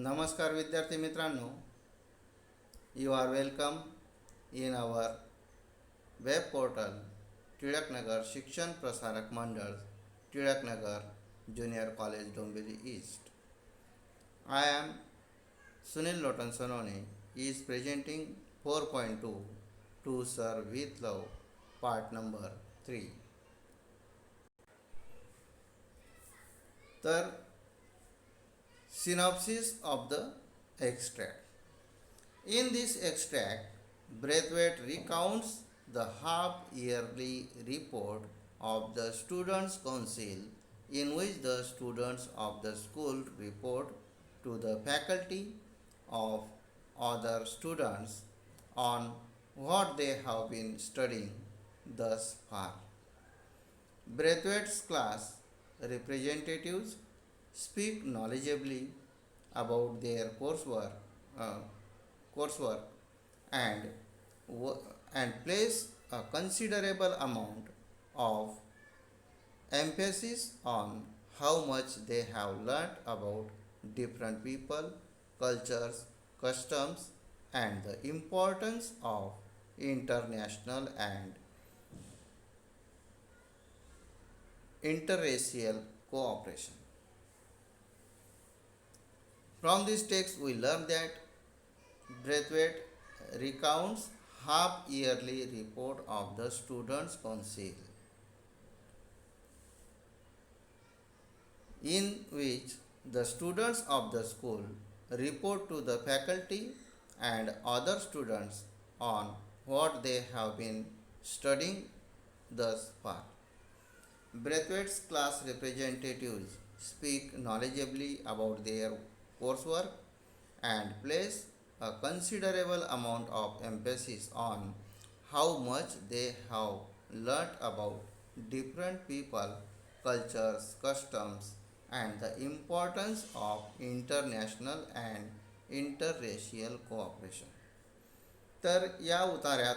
नमस्कार विद्यार्थी मित्रांनो, you are welcome in our web portal Tilaknagar Shikshan Prasarak Mandal, Tilaknagar junior college Dombivli east. I am Sunil Lotan Sonone is presenting 4.2 to serve with love part number 3. तर synopsis of the extract. In this extract, Braithwaite recounts the half-yearly report of the Students' Council, in which the students of the school report to the faculty of other students on what they have been studying thus far. Braithwaite's class representatives speak knowledgeably about their uh, coursework and and place a considerable amount of emphasis on how much they have learnt about different people, cultures, customs, and the importance of international and interracial cooperation. From this text, we learn that Braithwaite recounts half-yearly report of the Students' Council, in which the students of the school report to the faculty and other students on what they have been studying thus far. Braithwaite's class representatives speak knowledgeably about their coursework and place a considerable amount of emphasis on how much they have learnt about different people, cultures, customs, and the importance of international and interracial cooperation. तर या उतार्यात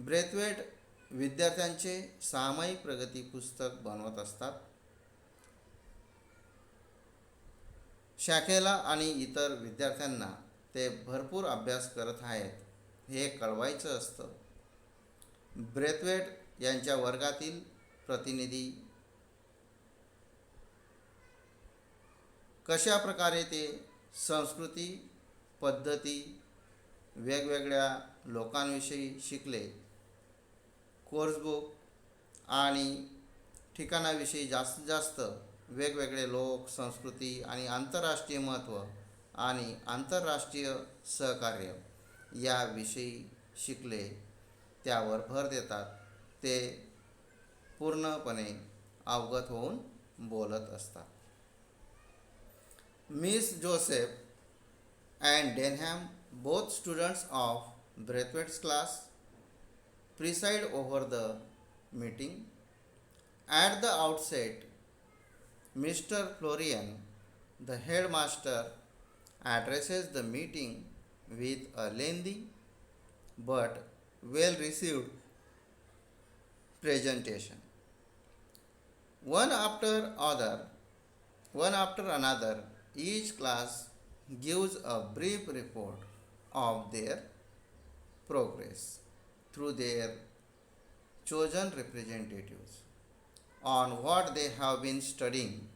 Brathwaite विद्यार्थ्यांचे सामायिक प्रगती पुस्तक बनवत असतात. शाखेला आणि इतर विद्यार्थ्यांना ते भरपूर अभ्यास करत आहेत हे कळवायचं असतं. ब्रेथवेट यांच्या वर्गातील प्रतिनिधी कशा प्रकारे ते संस्कृती, पद्धती, वेगवेगळ्या लोकांविषयी शिकले, कोर्सबुक आणि ठिकाणाविषयी जास्तीत जास्त वेगवेगळे लोक, संस्कृती आणि आंतरराष्ट्रीय महत्त्व आणि आंतरराष्ट्रीय सहकार्य याविषयी शिकले त्यावर भर देतात. ते पूर्णपणे अवगत होऊन बोलत असतात. Miss Joseph and Denham, both students of Braithwaite's class, preside over the meeting. At the outset, Mr. Florian, the headmaster, addresses the meeting with a lengthy but well received presentation. One after another, each class gives a brief report of their progress through their chosen representatives on what they have been studying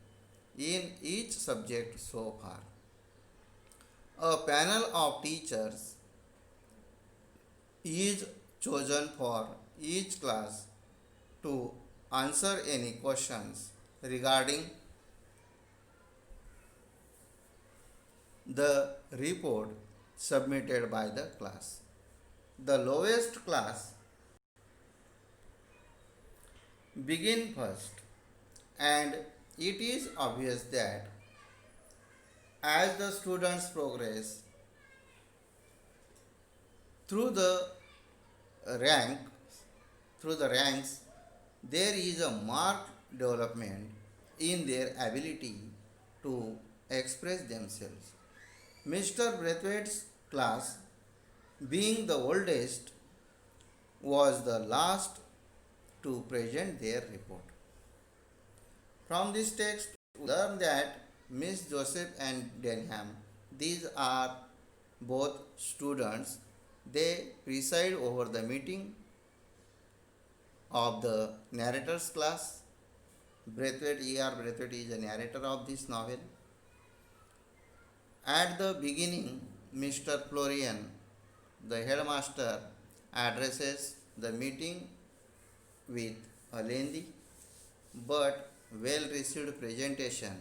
in each subject so far. A panel of teachers is chosen for each class to answer any questions regarding the report submitted by the class. The lowest class begin first, and it is obvious that as the students progress through the ranks, there is a marked development in their ability to express themselves. Mr. Braithwaite's class, being the oldest, was the last to present their report. From this text, we learn that Miss Joseph and Denham. These are both students. They preside over the meeting of the narrator's class. Braithwaite E.R. Braithwaite is a narrator of this novel. At the beginning, Mr. Florian, the headmaster, addresses the meeting with a lengthy but well received presentation.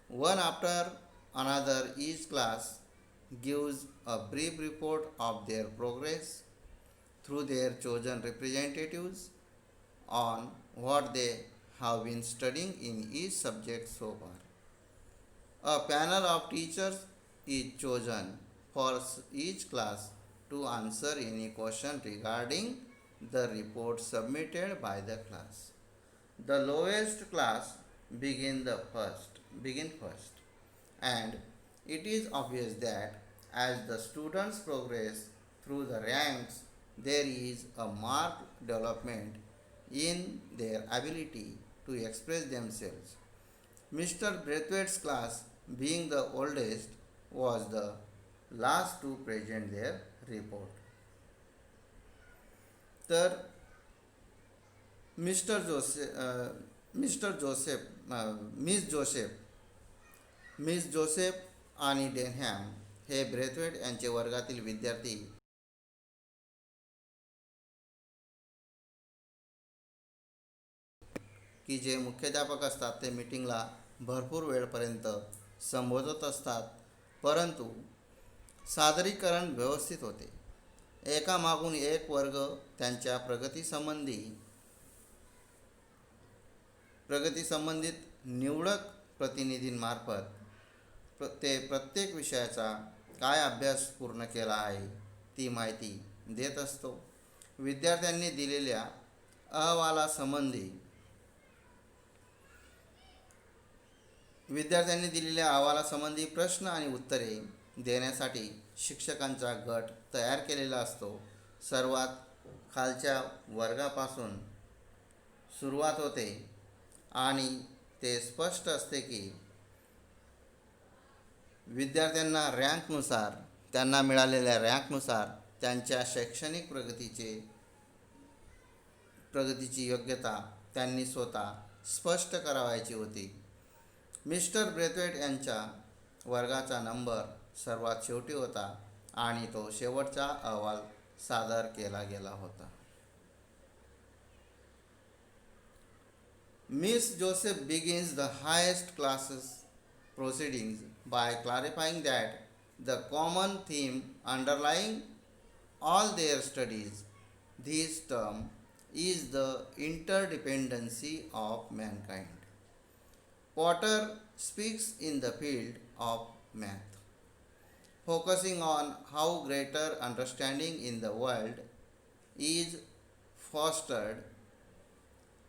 One after another, each class gives a brief report of their progress through their chosen representatives on what they have been studying in each subject so far. A panel of teachers is chosen for each class to answer any question regarding the report submitted by the class. The lowest class begin first, and it is obvious that as the students progress through the ranks, there is a marked development in their ability to express themselves. Mr. Braithwaite's class, being the oldest, was the last to present their report. तर mister Joseph mister Joseph miss Joseph आणि डेनहॅम हे Brathwaite यांचे वर्गातील विद्यार्थी की जे मुख्याध्यापक असतात ते मीटिंगला भरपूर वेळपर्यंत संबोधत असतात, परंतु सादरीकरण व्यवस्थित होते. एकामागून एक वर्ग त्यांच्या प्रगतीसंबंधित निवडक प्रतिनिधींमार्फत ते प्रत्येक विषयाचा काय अभ्यास पूर्ण केला आहे ती माहिती देत असतो. विद्यार्थ्यांनी दिलेल्या अहवालासंबंधी प्रश्न आणि उत्तरे देण्यासाठी शिक्षकांचा गट तयार केलेला असतो. सर्वात खालच्या वर्गापासून सुरुवात होते आणि ते स्पष्ट असते की विद्यार्थ्यांना त्यांना मिळालेल्या रँकनुसार त्यांच्या शैक्षणिक प्रगतीची योग्यता त्यांनी स्वतः स्पष्ट करावयाची होती. मिस्टर ब्रेथवेट यांच्या वर्गाचा नंबर सर्वात शेवटी होता आणि तो शेवटचा अहवाल सादर केला गेला होता. Miss Joseph begins the highest classes proceedings by clarifying that the common theme underlying all their studies this term is the interdependency of mankind. Potter speaks in the field of math, focusing on how greater understanding in the world is fostered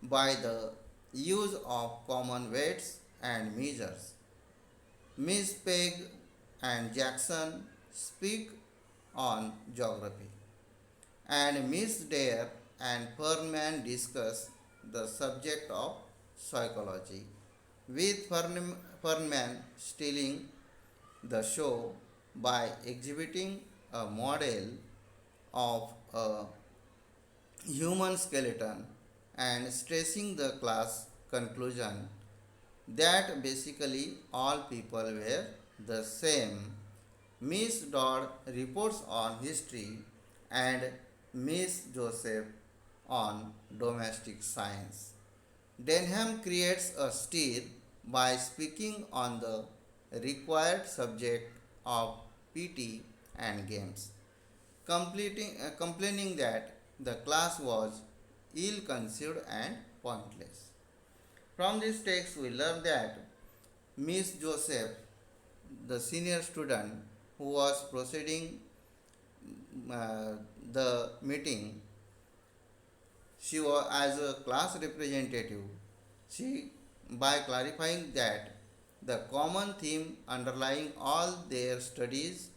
by the use of common weights and measures. Miss Pegg and Jackson speak on geography, and Miss Dare and Fernman discuss the subject of psychology, with Fernman stealing the show by exhibiting a model of a human skeleton and stressing the class conclusion that basically all people were the same. Miss Dodd reports on history and Miss Joseph on domestic science. Denham creates a stir by speaking on the required subject of PT and games, complaining that the class was ill-conceived and pointless. From this text, we learn that Miss Joseph, the senior student who was proceeding the meeting, she was as a class representative. She, by clarifying that the common theme underlying all their studies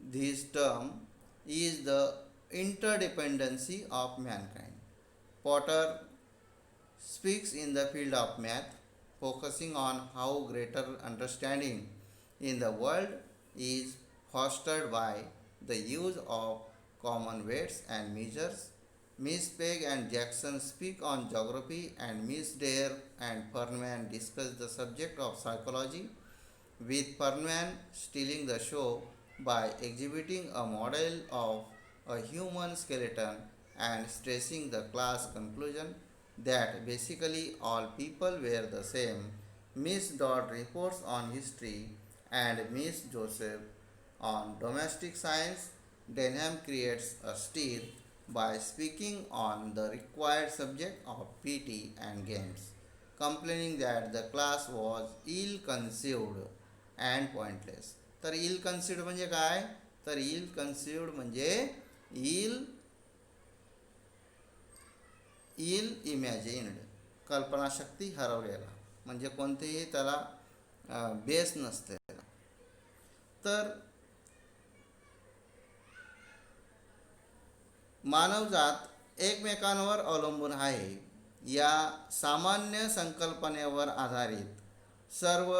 this term is the interdependency of mankind. Potter speaks in the field of math, focusing on how greater understanding in the world is fostered by the use of common weights and measures. Miss Peg and Jackson speak on geography, and Miss Dare and Fernman discuss the subject of psychology, with Fernman stealing the show by exhibiting a model of a human skeleton and stressing the class conclusion that basically all people were the same. Miss Dodd reports on history and Miss Joseph on domestic science. Denham creates a stir by speaking on the required subject of PT and games, complaining that the class was ill conceived and pointless. तर ill conceived म्हणजे काय, तर ill conceived म्हणजे इल इल इमॅजिन्ड, कल्पनाशक्ती हरवलेला, म्हणजे कोणतेही त्याला base नसते. तर मानवजात एकमेकांवर अवलंबून आहे या सामान्य संकल्पनेवर आधारित सर्व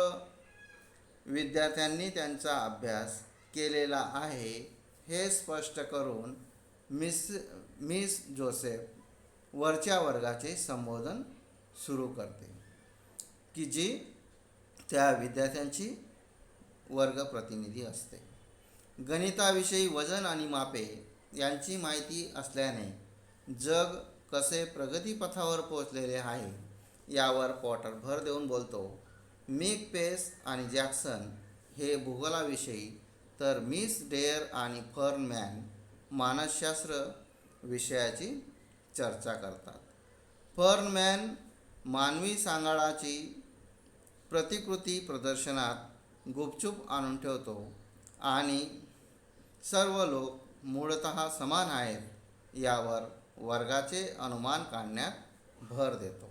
विद्यार्थ्यांनी त्यांचा अभ्यास केलेला आहे हे स्पष्ट करून मिस जोसेफ वरच्या वर्गाचे संबोधन सुरू करते, की जी त्या विद्यार्थ्यांची वर्ग प्रतिनिधी असते. गणिताविषयी वजन आणि मापे यांची माहिती असल्याने जग कसे प्रगतीपथावर पोहोचलेले आहे यावर पॉटर भर देऊन बोलतो. मिक पेस आणि जॅक्सन हे भूगोलाविषयी, तर मिस डेअर आणि फर्नमॅन मानसशास्त्र विषयाची चर्चा करतात. फर्नमॅन मानवी सांगाडाची प्रतिकृती प्रदर्शनात गुपचूप आणून ठेवतो आणि सर्व लोक मूळतः समान आहेत यावर वर्गाचे अनुमान काढण्यात भर देतो.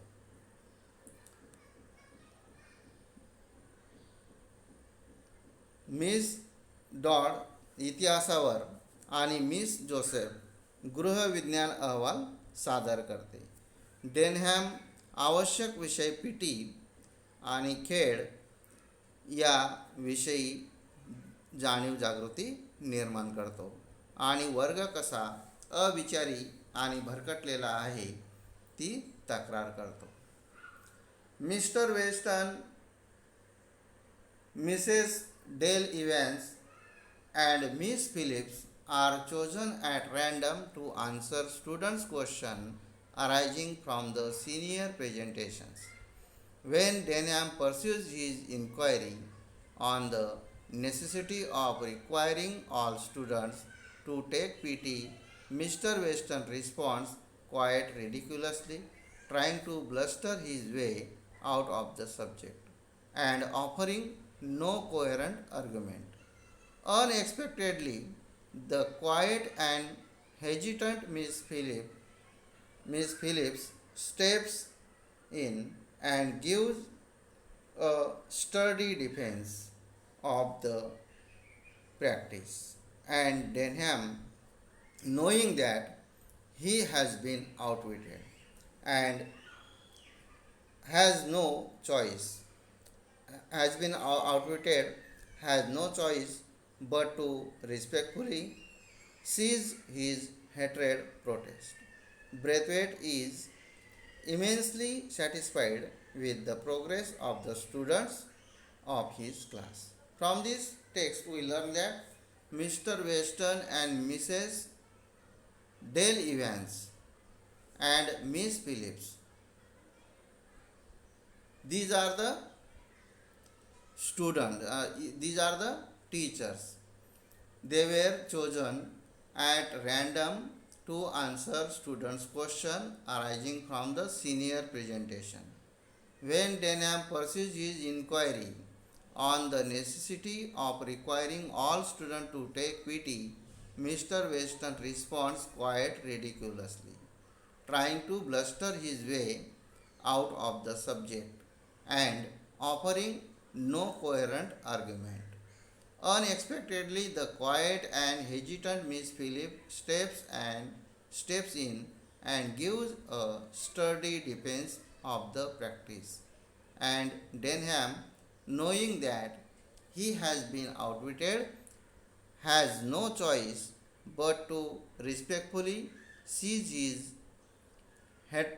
मिस डॉड इतिहासावर आणि मिस जोसेफ गृहविज्ञान अहवाल सादर करते. डेनहॅम आवश्यक विषय पीटी आणि खेळ या विषयी जाणीव जागृती निर्माण करतो आणि वर्ग कसा अविचारी आणि भरकटलेला आहे ती तक्रार करतो. Mr Weston, Mrs Dale Evans and Miss Phillips are chosen at random to answer students' questions arising from the senior presentations. When Denham pursues his inquiry on the necessity of requiring all students to take PT, Mr. Weston responds quite ridiculously, trying to bluster his way out of the subject and offering no coherent argument. Unexpectedly, the quiet and hesitant Miss Phillips steps in and gives a sturdy defense of the practice, and Denham, knowing that he has been outwitted and has no choice, has been outwitted, has no choice but to respectfully cease his hatred protest. Braithwaite is immensely satisfied with the progress of the students of his class. From this text, we learn that Mr. Weston and Mrs. Dale Evans and Miss Phillips, these are the students, these are the teachers. They were chosen at random to answer students' questions arising from the senior presentation. When Denham pursues his inquiry on the necessity of requiring all students to take PT, Mr. Weston responds quite ridiculously, trying to bluster his way out of the subject and offering no coherent argument. Unexpectedly, the quiet and hesitant Miss Phillips steps in and gives a sturdy defense of the practice, and Denham, knowing that he has been outwitted, has no choice but to respectfully seize his head,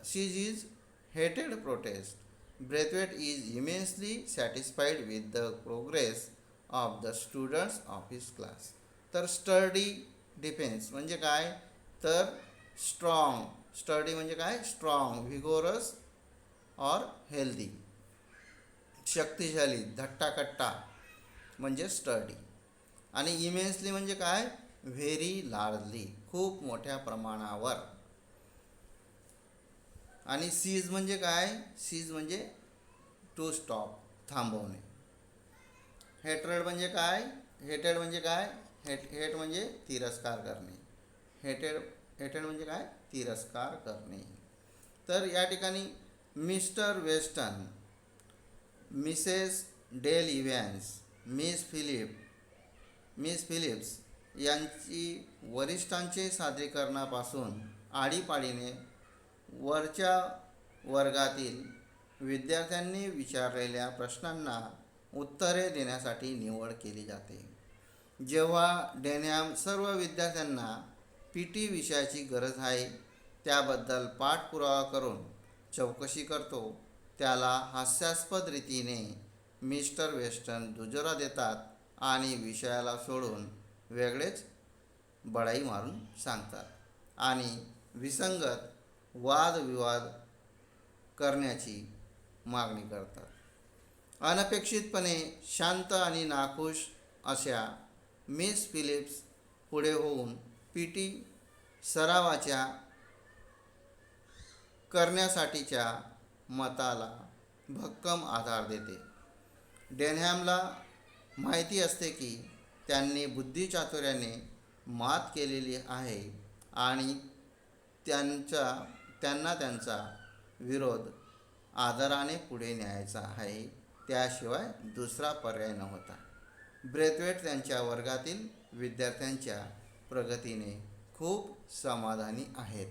seize his hated protest. Braithwaite is immensely satisfied with the progress of the students of his class. तर study defence म्हणजे काय, तर strong, study म्हणजे काय, strong, व्हिगोरस और healthy, शक्तिशाली, धट्टाकट्टा म्हणजे study. आणि इमेन्सली म्हणजे काय, व्हेरी लार्जली, खूप मोठ्या प्रमाणावर. आणि सीज म्हणजे काय, सीज म्हणजे टू स्टॉप, थांबवणे. हेट्रेड म्हणजे काय, हेटेड म्हणजे काय, हेट म्हणजे तिरस्कार करणे. हेटेड म्हणजे काय, तिरस्कार करणे. तर या ठिकाणी Mr Weston, Mrs Dale Evans, Miss Phillips यांची वरिष्ठांचे सादरीकरणापासून आळीपाळीने वरच्या वर्गातील विद्यार्थ्यांनी विचारलेल्या प्रश्नांना उत्तरे देण्यासाठी निवड केली जाते. जेव्हा डेनहॅम सर्व विद्यार्थ्यांना पी टी विषयाची गरज आहे त्याबद्दल पाठपुरावा करून चौकशी करतो, त्याला हास्यास्पद रीतीने मिस्टर वेस्टन दुजोरा देतात आणि विषयाला सोडून वेगळेच बढाई मारून सांगतात आणि विसंगत वादविवाद करण्याची मागणी करतात. अनपेक्षितपणे शांत आणि नाखुश अशा मिस फिलिप्स पुढे होऊन पी टी सरावाच्या करण्यासाठीच्या मताला भक्कम आधार देते. डेनहॅमला माहिती असते की त्यांनी बुद्धिचातुर्याने मात केलेली आहे आणि त्यांना त्यांचा विरोध आदराने पुढे न्यायचा आहे, त्याशिवाय दुसरा पर्याय नव्हता. ब्रेथवेट त्यांच्या वर्गातील विद्यार्थ्यांच्या प्रगतीने खूप समाधानी आहेत.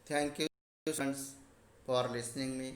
Thank you students for listening me.